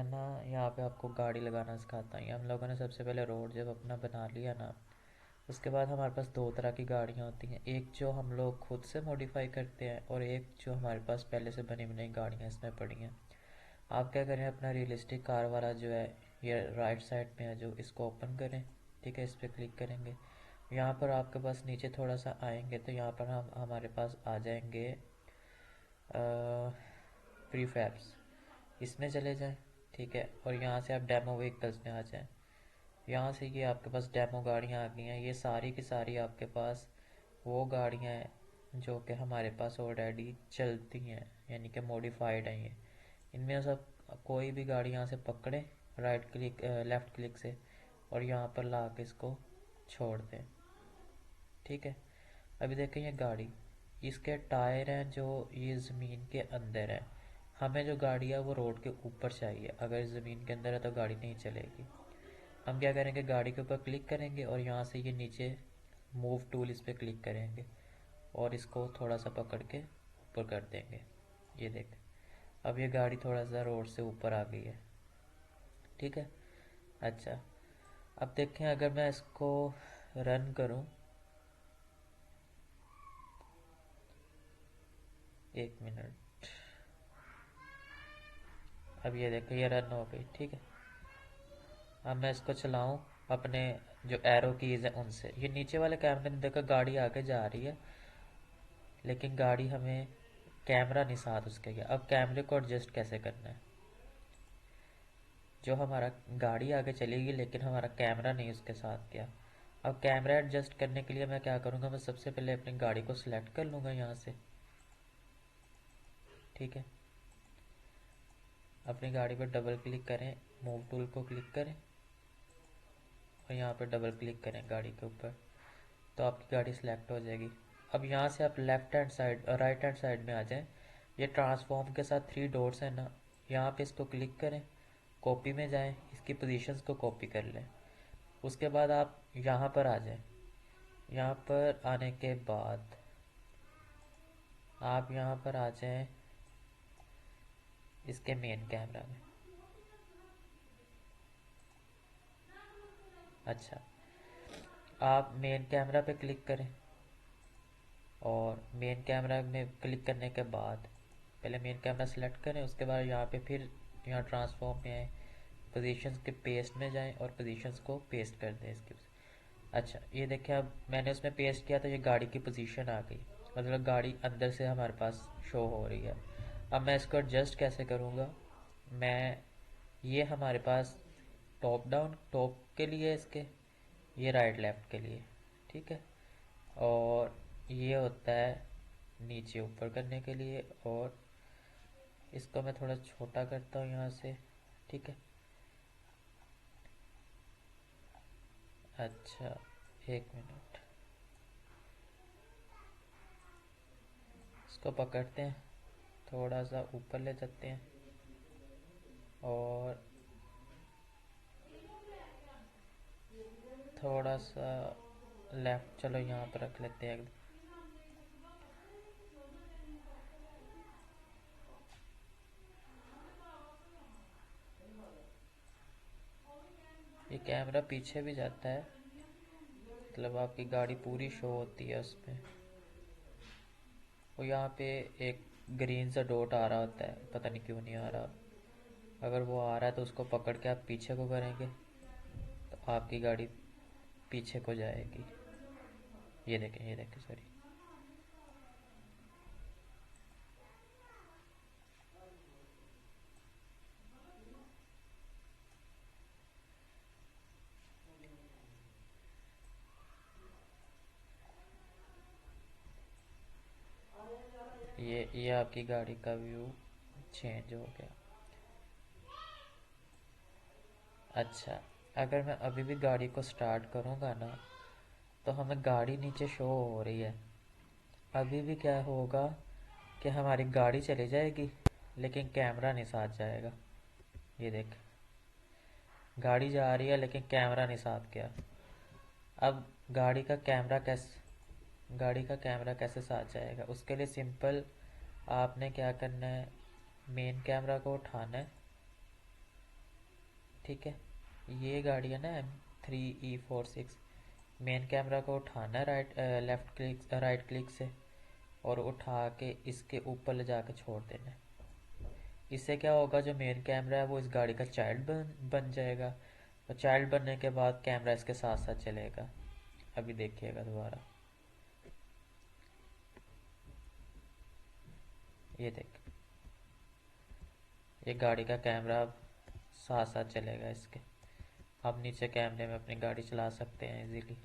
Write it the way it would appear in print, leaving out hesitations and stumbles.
मैं ना यहाँ पे आपको गाड़ी लगाना सिखाता हूँ। हम लोगों ने सबसे पहले रोड जब अपना बना लिया ना, उसके बाद हमारे पास दो तरह की गाड़ियाँ होती हैं। एक जो हम लोग खुद से मॉडिफाई करते हैं और एक जो हमारे पास पहले से बनी बनाई गाड़ियाँ इसमें पड़ी हैं। आप क्या करें, अपना रियलिस्टिक कार वाला जो है ये राइट साइड में है जो, इसको ओपन करें। ठीक है, इस पर क्लिक करेंगे। यहाँ पर आपके पास नीचे थोड़ा सा आएंगे तो यहाँ पर हम हमारे पास आ जाएंगे प्रीफैब्स, इसमें चले जाएं। ठीक है, और यहाँ से आप डेमो व्हीकल्स में आ जाएं। यहाँ से ये आपके पास डेमो गाड़ियाँ आ गई हैं। ये सारी की सारी आपके पास वो गाड़ियाँ हैं जो कि हमारे पास ऑलरेडी चलती हैं, यानी कि मॉडिफाइड हैं ये। इनमें सब कोई भी गाड़ी यहाँ से पकड़ें राइट क्लिक लेफ़्ट क्लिक से, और यहाँ पर ला के इसको छोड़ दें। ठीक है, अभी देखें ये गाड़ी, इसके टायर हैं जो ये ज़मीन के अंदर है। हमें जो गाड़ी है वो रोड के ऊपर चाहिए। अगर ज़मीन के अंदर है तो गाड़ी नहीं चलेगी। हम क्या करेंगे, गाड़ी के ऊपर क्लिक करेंगे और यहाँ से ये नीचे मूव टूल, इस पर क्लिक करेंगे और इसको थोड़ा सा पकड़ के ऊपर कर देंगे। ये देख, अब ये गाड़ी थोड़ा सा रोड से ऊपर आ गई है। ठीक है, अच्छा, अब देखें अगर मैं इसको रन करूं, एक मिनट, अब ये देखें ये रन हो गई। ठीक है, अब मैं इसको चलाऊं अपने जो एरो कीज़ हैं उनसे। ये नीचे वाले कैमरे में देखो गाड़ी आगे जा रही है, लेकिन गाड़ी हमें कैमरा नहीं साथ उसके गया। अब कैमरे को एडजस्ट कैसे करना है, जो हमारा गाड़ी आगे चलेगी लेकिन हमारा कैमरा नहीं उसके साथ गया। अब कैमरा एडजस्ट करने के लिए मैं क्या करूँगा, मैं सबसे पहले अपनी गाड़ी को सिलेक्ट कर लूँगा यहाँ से। ठीक है, अपनी गाड़ी पर डबल क्लिक करें, मूव टूल को क्लिक करें और यहाँ पर डबल क्लिक करें गाड़ी के ऊपर, तो आपकी गाड़ी सिलेक्ट हो जाएगी। अब यहाँ से आप लेफ्ट हैंड साइड और राइट हैंड साइड में आ जाएं। ये ट्रांसफॉर्म के साथ थ्री डॉट्स हैं ना, यहाँ पे इसको क्लिक करें, कॉपी में जाएं, इसकी पोजीशंस को कॉपी कर लें। उसके बाद आप यहाँ पर आ जाएं। यहाँ पर आने के बाद आप यहाँ पर आ जाएं इसके मेन कैमरा में। अच्छा, आप मेन कैमरा पे क्लिक करें और मेन कैमरा में क्लिक करने के बाद पहले मेन कैमरा सेलेक्ट करें। उसके बाद यहाँ पे फिर यहाँ ट्रांसफॉर्म में आए, पोजीशंस के पेस्ट में जाएं और पोजीशंस को पेस्ट कर दें इसके। अच्छा, ये देखिए अब मैंने उसमें पेस्ट किया तो ये गाड़ी की पोजीशन आ गई, मतलब गाड़ी अंदर से हमारे पास शो हो रही है। अब मैं इसको एडजस्ट कैसे करूँगा, मैं ये हमारे पास टॉप डाउन, टॉप के लिए इसके, ये राइट लेफ़्ट के लिए। ठीक है, और ये होता है नीचे ऊपर करने के लिए, और इसको मैं थोड़ा छोटा करता हूँ यहाँ से। ठीक है, अच्छा, एक मिनट, इसको पकड़ते हैं, थोड़ा सा ऊपर ले जाते हैं और थोड़ा सा लेफ्ट, चलो यहाँ पर रख लेते हैं। ये कैमरा पीछे भी जाता है, मतलब आपकी गाड़ी पूरी शो होती है उसमें। वो यहाँ पे एक ग्रीन सा डॉट आ रहा होता है, पता नहीं क्यों नहीं आ रहा। अगर वो आ रहा है तो उसको पकड़ के आप पीछे को करेंगे तो आपकी गाड़ी पीछे को जाएगी। ये देखें, ये देखें, सॉरी। ये आपकी गाड़ी का व्यू चेंज हो गया। अच्छा, अगर मैं अभी भी गाड़ी को स्टार्ट करूँगा ना, तो हमें गाड़ी नीचे शो हो रही है। अभी भी क्या होगा कि हमारी गाड़ी चली जाएगी लेकिन कैमरा नहीं साथ जाएगा। ये देख, गाड़ी जा रही है लेकिन कैमरा नहीं साथ गया। अब गाड़ी का कैमरा कैसे साथ जाएगा, उसके लिए सिंपल आपने क्या करना है, मेन कैमरा को उठाना है ठीक है, ये गाड़ी है ना M3E46। मेन कैमरा को उठाना है लेफ्ट क्लिक राइट क्लिक से, और उठा के इसके ऊपर ले जाके छोड़ देना है। इससे क्या होगा, जो मेन कैमरा है वो इस गाड़ी का चाइल्ड बन जाएगा, और चाइल्ड बनने के बाद कैमरा इसके साथ साथ चलेगा। अभी देखिएगा दोबारा, ये देख, ये गाड़ी का कैमरा अब साथ साथ चलेगा इसके। आप नीचे कैमरे में अपनी गाड़ी चला सकते हैं इजीली।